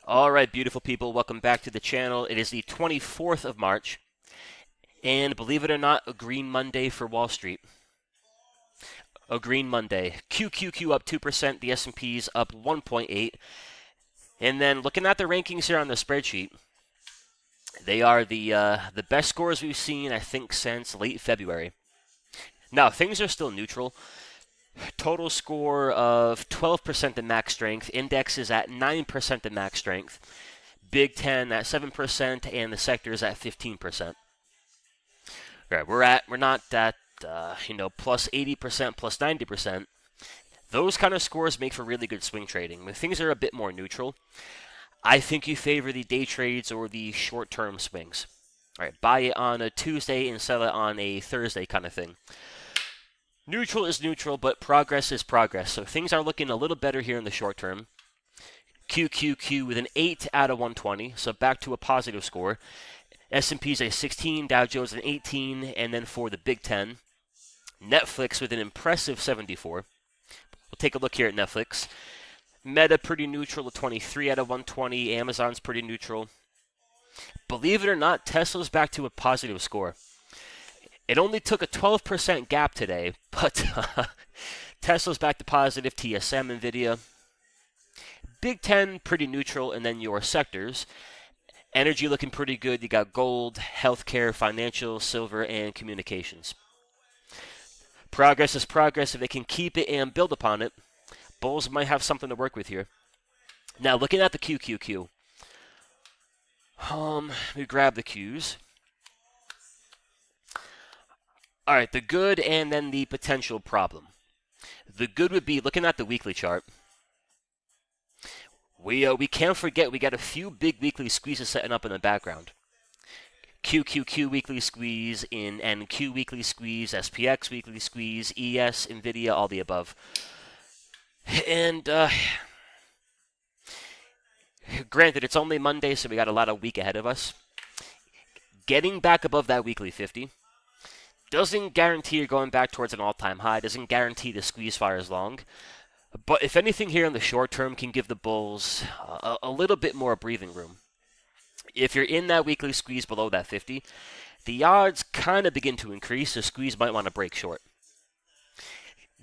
All right, beautiful people, welcome back to the channel. It is the 24th of March, and believe it or not, a green Monday for Wall Street. A green Monday. QQQ up 2%, the S&P's up 1.8. And then looking at the rankings here on the spreadsheet, they are the best scores we've seen, I think, since late February. Now, things are still neutral. Total score of 12% in max strength. Index is at 9% in max strength. Big 10 at 7%, and the sectors at 15%. Right, we're not at plus 80%, plus 90%. Those kind of scores make for really good swing trading. When things are a bit more neutral, I think you favor the day trades or the short-term swings. All right, buy it on a Tuesday and sell it on a Thursday kind of thing. Neutral is neutral, but progress is progress. So things are looking a little better here in the short term. QQQ with an 8 out of 120, so back to a positive score. S&P's a 16, Dow Jones an 18, and then for the Big 10, Netflix with an impressive 74. We'll take a look here at Netflix. Meta pretty neutral, a 23 out of 120. Amazon's pretty neutral. Believe it or not, Tesla's back to a positive score. It only took a 12% gap today, but Tesla's back to positive. TSM, NVDA. Big 10, pretty neutral, and then your sectors. Energy looking pretty good. You got gold, healthcare, financial, silver, and communications. Progress is progress. If they can keep it and build upon it, bulls might have something to work with here. Now, looking at the QQQ. We grab the Qs. All right, the good and then the potential problem. The good would be looking at the weekly chart. We can't forget we got a few big weekly squeezes setting up in the background. QQQ weekly squeeze, in NQ weekly squeeze, SPX weekly squeeze, ES, NVIDIA, all the above. And granted, it's only Monday, so we got a lot of week ahead of us. Getting back above that weekly 50 doesn't guarantee you're going back towards an all-time high, doesn't guarantee the squeeze fires long. But if anything here in the short term can give the bulls a little bit more breathing room. If you're in that weekly squeeze below that 50, the odds kind of begin to increase. The squeeze might want to break short.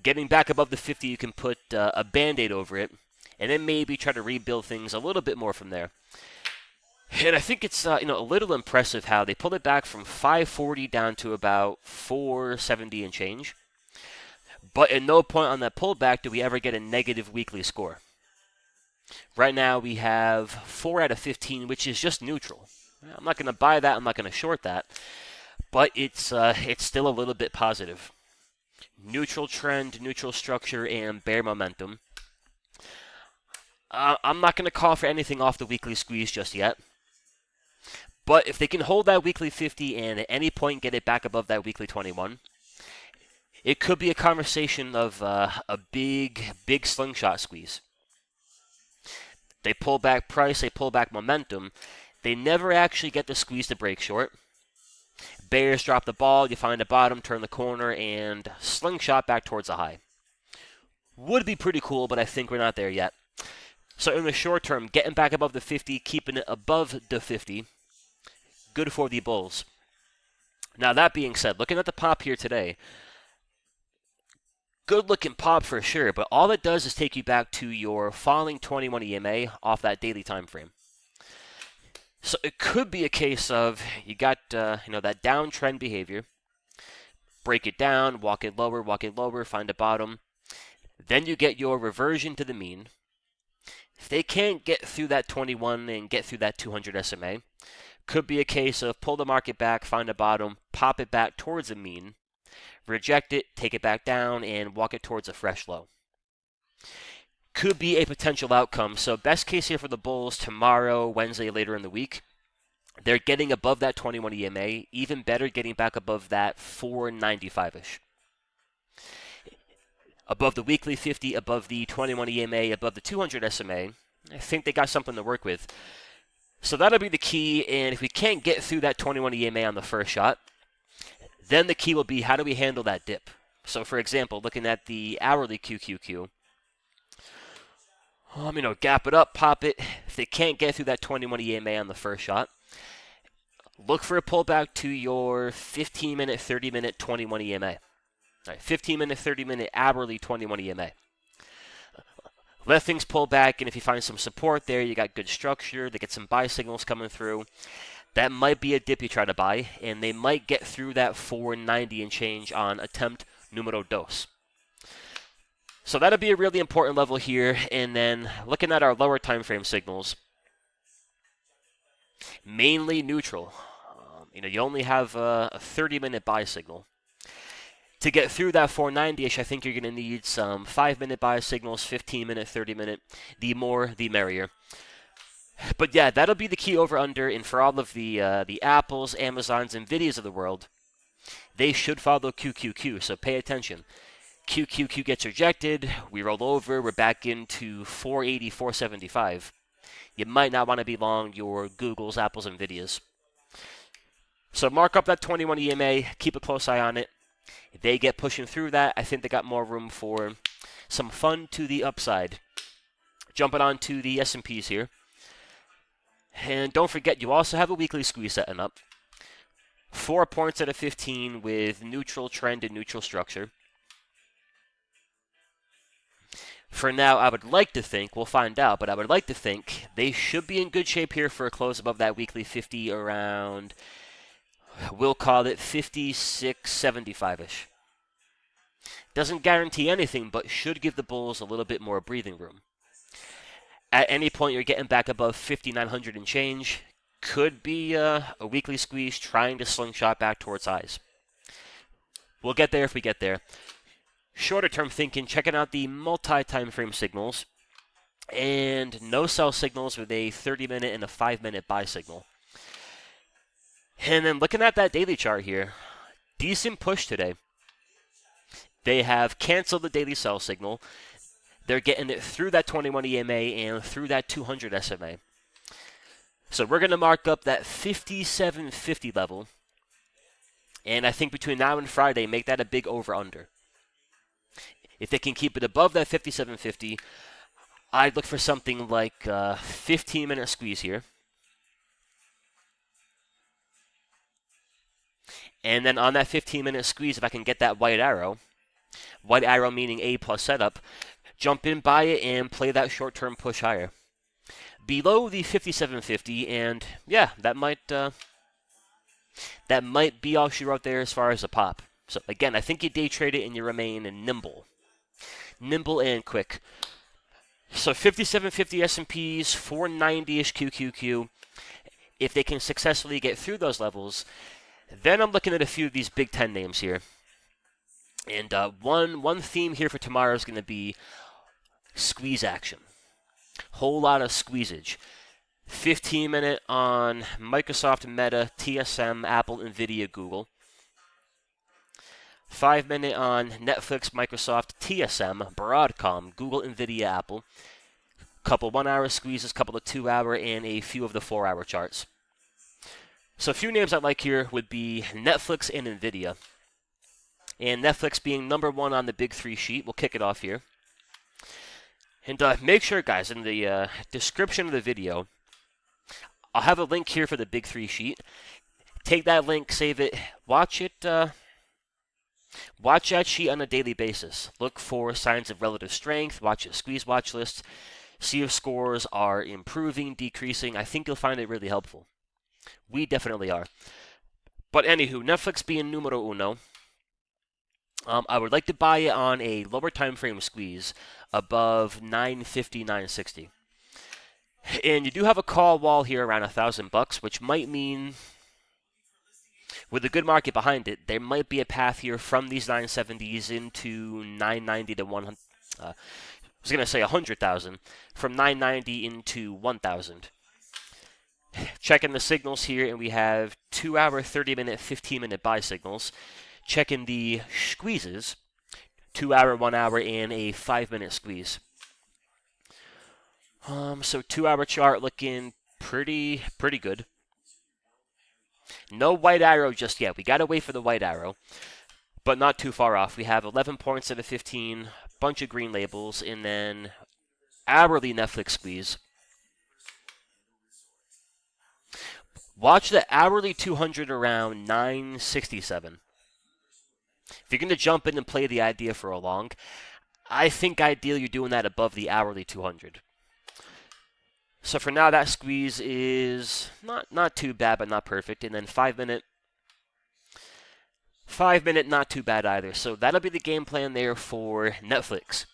Getting back above the 50, you can put a Band-Aid over it, and then maybe try to rebuild things a little bit more from there. And I think it's a little impressive how they pulled it back from 540 down to about 470 and change. But at no point on that pullback do we ever get a negative weekly score. Right now we have 4 out of 15, which is just neutral. I'm not going to buy that. I'm not going to short that. But it's still a little bit positive. Neutral trend, neutral structure, and bear momentum. I'm not going to call for anything off the weekly squeeze just yet. But if they can hold that weekly 50 and at any point get it back above that weekly 21, it could be a conversation of a big slingshot squeeze. They pull back price, they pull back momentum. They never actually get the squeeze to break short. Bears drop the ball, you find a bottom, turn the corner, and slingshot back towards the high. Would be pretty cool, but I think we're not there yet. So in the short term, getting back above the 50, keeping it above the 50, good for the bulls. Now that being said, looking at the pop here today, good looking pop for sure, but all it does is take you back to your falling 21 EMA off that daily time frame. So it could be a case of you got that downtrend behavior, break it down, walk it lower, find a bottom. Then you get your reversion to the mean. If they can't get through that 21 and get through that 200 SMA, could be a case of pull the market back, find a bottom, pop it back towards a mean, reject it, take it back down, and walk it towards a fresh low. Could be a potential outcome. So best case here for the bulls tomorrow, Wednesday, later in the week. They're getting above that 21 EMA. Even better, getting back above that 495-ish. Above the weekly 50, above the 21 EMA, above the 200 SMA. I think they got something to work with. So that'll be the key, and if we can't get through that 21 EMA on the first shot, then the key will be how do we handle that dip? So for example, looking at the hourly QQQ, Gap it up, pop it. If they can't get through that 21 EMA on the first shot, look for a pullback to your 15-minute, 30-minute, 21 EMA. All right, 15-minute, 30-minute, hourly, 21 EMA. Let things pull back, and if you find some support there, you got good structure, they get some buy signals coming through. That might be a dip you try to buy, and they might get through that 490 and change on attempt numero dos. So that'll be a really important level here. And then looking at our lower time frame signals, mainly neutral. You only have a 30-minute buy signal. To get through that 490-ish, I think you're going to need some 5-minute buy signals, 15-minute, 30-minute. The more, the merrier. But yeah, that'll be the key over-under. And for all of the Apples, Amazons, NVIDIAs of the world, they should follow QQQ, so pay attention. QQQ gets rejected, we roll over, we're back into 480, 475. You might not want to be long your Googles, Apples, and NVIDIAs. So mark up that 21 EMA, keep a close eye on it. If they get pushing through that, I think they got more room for some fun to the upside. Jumping on to the S&Ps here. And don't forget, you also have a weekly squeeze setting up. 4 points out of 15 with neutral trend and neutral structure. For now, I would like to think, we'll find out, but I would like to think they should be in good shape here for a close above that weekly 50 around, we'll call it 56.75-ish. Doesn't guarantee anything, but should give the Bulls a little bit more breathing room. At any point you're getting back above 5,900 and change, could be a weekly squeeze trying to slingshot back towards highs. We'll get there if we get there. Shorter term thinking, checking out the multi-time frame signals and no sell signals with a 30-minute and a 5-minute buy signal. And then looking at that daily chart here, decent push today. They have canceled the daily sell signal. They're getting it through that 21 EMA and through that 200 SMA. So we're going to mark up that 57.50 level. And I think between now and Friday, make that a big over-under. If they can keep it above that 57.50, I'd look for something like a 15-minute squeeze here. And then on that 15-minute squeeze, if I can get that white arrow meaning A plus setup, jump in, buy it, and play that short-term push higher. Below the 57.50, and yeah, that might be all she wrote there as far as a pop. So again, I think you day trade it and you remain nimble. Nimble and quick. So 57.50 S&Ps, 490-ish QQQ. If they can successfully get through those levels, then I'm looking at a few of these Big Ten names here. And one theme here for tomorrow is going to be squeeze action. Whole lot of squeezage. 15-minute on Microsoft, Meta, TSM, Apple, NVIDIA, Google. 5-minute on Netflix, Microsoft, TSM, Broadcom, Google, NVIDIA, Apple. Couple 1-hour squeezes, couple of 2-hour, and a few of the 4-hour charts. So a few names I like here would be Netflix and NVIDIA. And Netflix being number 1 on the Big 3 sheet. We'll kick it off here. And make sure, guys, in the description of the video, I'll have a link here for the Big 3 sheet. Take that link, save it, watch it. Watch that sheet on a daily basis. Look for signs of relative strength. Watch a squeeze watch list. See if scores are improving, decreasing. I think you'll find it really helpful. We definitely are. But anywho, Netflix being numero uno. I would like to buy it on a lower time frame squeeze above 950, 960. And you do have a call wall here around $1,000, which might mean, with a good market behind it, there might be a path here from these 970s into 990 to 100. I was going to say 100,000. From 990 into 1,000. Checking the signals here, and we have 2-hour, 30-minute, 15-minute buy signals. Checking the squeezes, 2-hour, 1-hour, and a 5-minute squeeze. So 2-hour chart looking pretty good. No white arrow just yet. We got to wait for the white arrow, but not too far off. We have 11 points out of 15, bunch of green labels, and then hourly Netflix squeeze. Watch the hourly 200 around 967. If you're going to jump in and play the idea for a long, I think ideally you're doing that above the hourly 200. So for now, that squeeze is not too bad, but not perfect. And then 5 minute, not too bad either. So that'll be the game plan there for Netflix.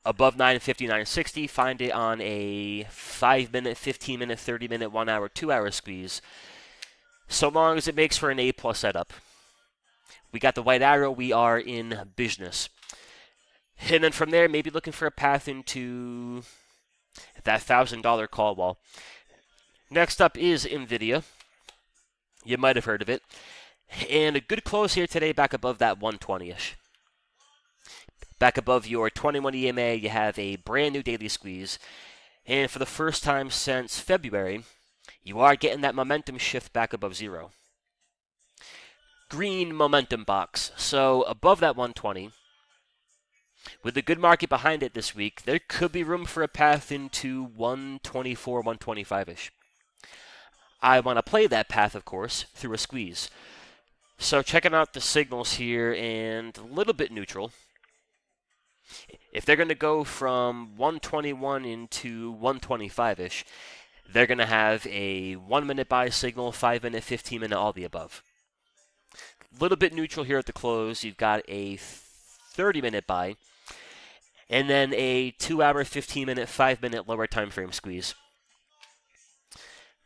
Above 950, 960, find it on a 5 minute, 15 minute, 30 minute, 1 hour, 2 hour squeeze. So long as it makes for an A+ setup. We got the white arrow, we are in business. And then from there, maybe looking for a path into that $1,000 call wall. Next up is NVDA. You might have heard of it. And a good close here today back above that 120-ish. Back above your 21 EMA, you have a brand new daily squeeze. And for the first time since February, you are getting that momentum shift back above zero. Green momentum box. So above that 120, with the good market behind it this week, there could be room for a path into 124, 125-ish. I want to play that path, of course, through a squeeze. So checking out the signals here, and a little bit neutral. If they're going to go from 121 into 125-ish, they're going to have a 1 minute buy signal, 5 minute, 15 minute, all the above. A little bit neutral here at the close. You've got a 30 minute buy, and then a 2 hour, 15 minute, 5 minute lower time frame squeeze.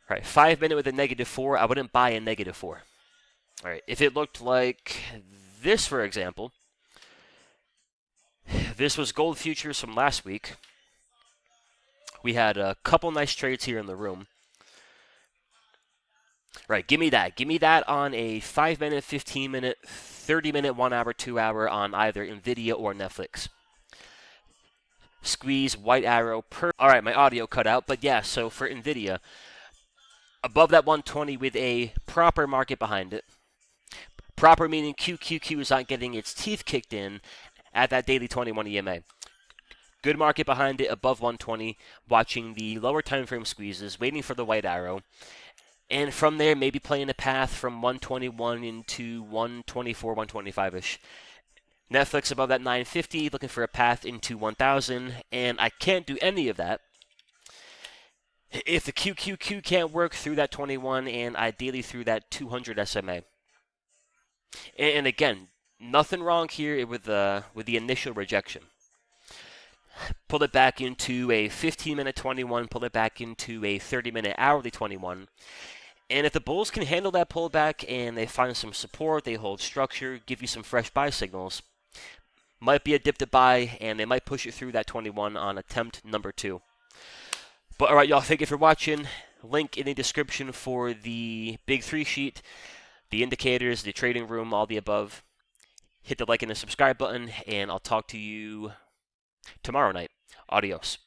All right, 5 minute with a -4, I wouldn't buy a -4. All right, if it looked like this, for example, this was gold futures from last week. We had a couple nice trades here in the room. Right, give me that. Give me that on a 5 minute, 15 minute, 30 minute, 1 hour, 2 hour on either NVIDIA or Netflix. Squeeze, white arrow, all right, my audio cut out, but yeah, so for NVIDIA, above that 120 with a proper market behind it. Proper meaning QQQ is not getting its teeth kicked in at that daily 21 EMA. Good market behind it, above 120, watching the lower time frame squeezes, waiting for the white arrow. And from there, maybe playing a path from 121 into 124, 125-ish. Netflix above that 950, looking for a path into 1,000. And I can't do any of that if the QQQ can't work through that 21 and ideally through that 200 SMA. And again, nothing wrong here with the initial rejection. Pull it back into a 15-minute 21, pull it back into a 30-minute hourly 21. And if the bulls can handle that pullback and they find some support, they hold structure, give you some fresh buy signals, might be a dip to buy, and they might push it through that 21 on attempt number 2. But all right, y'all, thank you for watching. Link in the description for the Big 3 sheet, the indicators, the trading room, all the above. Hit the like and the subscribe button, and I'll talk to you tomorrow night. Adios.